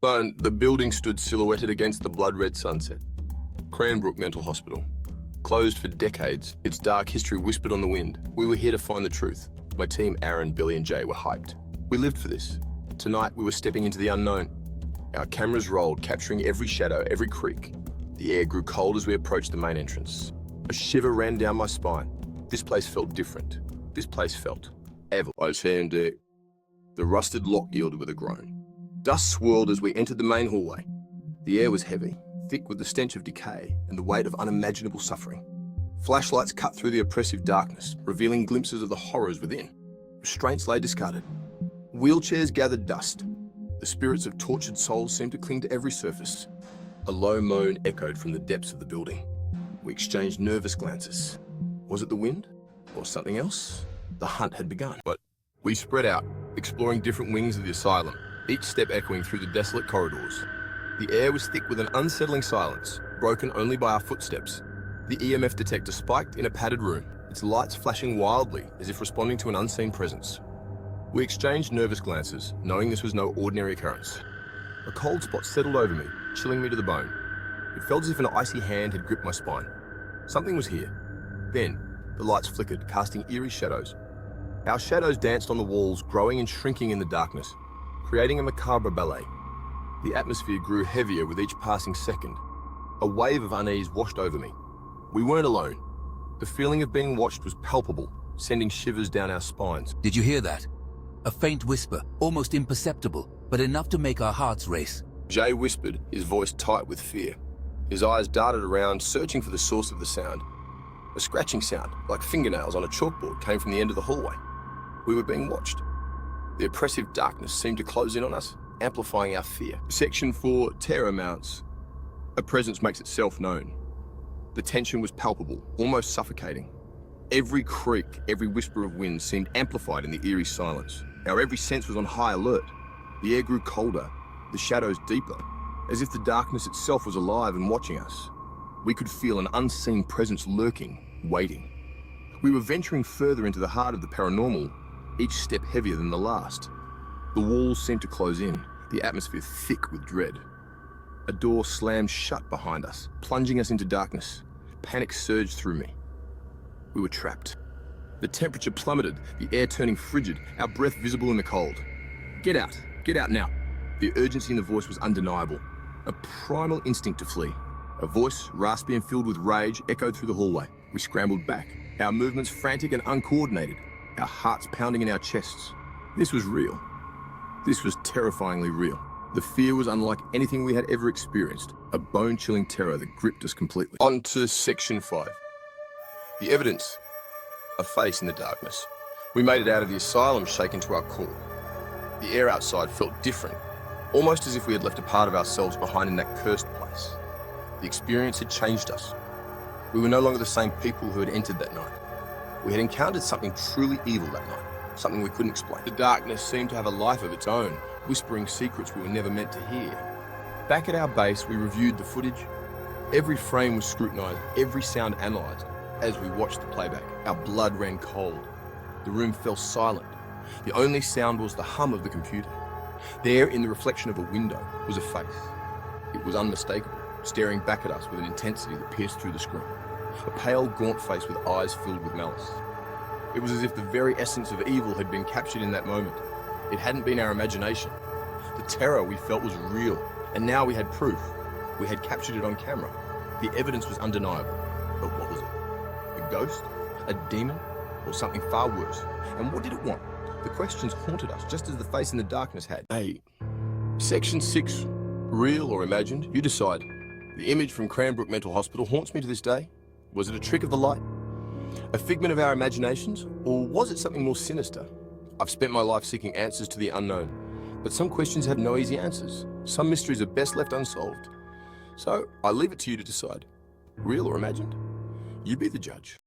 And the building stood silhouetted against the blood-red sunset. Cranbrook Mental Hospital. Closed for decades, its dark history whispered on the wind. We were here to find the truth. My team, Aaron, Billy and Jay, were hyped. We lived for this. Tonight, we were stepping into the unknown. Our cameras rolled, capturing every shadow, every creak. The air grew cold as we approached the main entrance. A shiver ran down my spine. This place felt different. This place felt evil. I turned it. The rusted lock yielded with a groan. Dust swirled as we entered the main hallway. The air was heavy, thick with the stench of decay and the weight of unimaginable suffering. Flashlights cut through the oppressive darkness, revealing glimpses of the horrors within. Restraints lay discarded. Wheelchairs gathered dust. The spirits of tortured souls seemed to cling to every surface. A low moan echoed from the depths of the building. We exchanged nervous glances. Was it the wind? Or something else? The hunt had begun. But we spread out, exploring different wings of the asylum, each step echoing through the desolate corridors. The air was thick with an unsettling silence, broken only by our footsteps. The EMF detector spiked in a padded room, its lights flashing wildly as if responding to an unseen presence. We exchanged nervous glances, knowing this was no ordinary occurrence. A cold spot settled over me, chilling me to the bone. It felt as if an icy hand had gripped my spine. Something was here. Then, the lights flickered, casting eerie shadows. Our shadows danced on the walls, growing and shrinking in the darkness, creating a macabre ballet. The atmosphere grew heavier with each passing second. A wave of unease washed over me. We weren't alone. The feeling of being watched was palpable, sending shivers down our spines. Did you hear that? A faint whisper, almost imperceptible, but enough to make our hearts race. Jay whispered, his voice tight with fear. His eyes darted around, searching for the source of the sound. A scratching sound, like fingernails on a chalkboard, came from the end of the hallway. We were being watched. The oppressive darkness seemed to close in on us, amplifying our fear. Section 4, terror mounts. A presence makes itself known. The tension was palpable, almost suffocating. Every creak, every whisper of wind seemed amplified in the eerie silence. Our every sense was on high alert. The air grew colder, the shadows deeper, as if the darkness itself was alive and watching us. We could feel an unseen presence lurking, waiting. We were venturing further into the heart of the paranormal, each step heavier than the last. The walls seemed to close in, the atmosphere thick with dread. A door slammed shut behind us, plunging us into darkness. Panic surged through me. We were trapped. The temperature plummeted, the air turning frigid, our breath visible in the cold. Get out now. The urgency in the voice was undeniable. A primal instinct to flee. A voice, raspy and filled with rage, echoed through the hallway. We scrambled back, our movements frantic and uncoordinated, our hearts pounding in our chests. This was real. This was terrifyingly real. The fear was unlike anything we had ever experienced, a bone-chilling terror that gripped us completely. On to Section 5. The evidence. A face in the darkness. We made it out of the asylum shaken to our core. The air outside felt different, almost as if we had left a part of ourselves behind in that cursed place. The experience had changed us. We were no longer the same people who had entered that night. We had encountered something truly evil that night, something we couldn't explain. The darkness seemed to have a life of its own, whispering secrets we were never meant to hear. Back at our base, we reviewed the footage. Every frame was scrutinized, every sound analyzed. As we watched the playback, our blood ran cold. The room fell silent. The only sound was the hum of the computer. There, in the reflection of a window, was a face. It was unmistakable, staring back at us with an intensity that pierced through the screen. A pale, gaunt face with eyes filled with malice. It was as if the very essence of evil had been captured in that moment. It hadn't been our imagination. The terror we felt was real, and now we had proof. We had captured it on camera. The evidence was undeniable. But what was it? A ghost? A demon? Or something far worse? And what did it want? The questions haunted us just as the face in the darkness had. Hey, Section 6, real or imagined, you decide. The image from Cranbrook Mental Hospital haunts me to this day. Was it a trick of the light? A figment of our imaginations? Or was it something more sinister? I've spent my life seeking answers to the unknown, but some questions have no easy answers. Some mysteries are best left unsolved. So I leave it to you to decide. Real or imagined? You be the judge.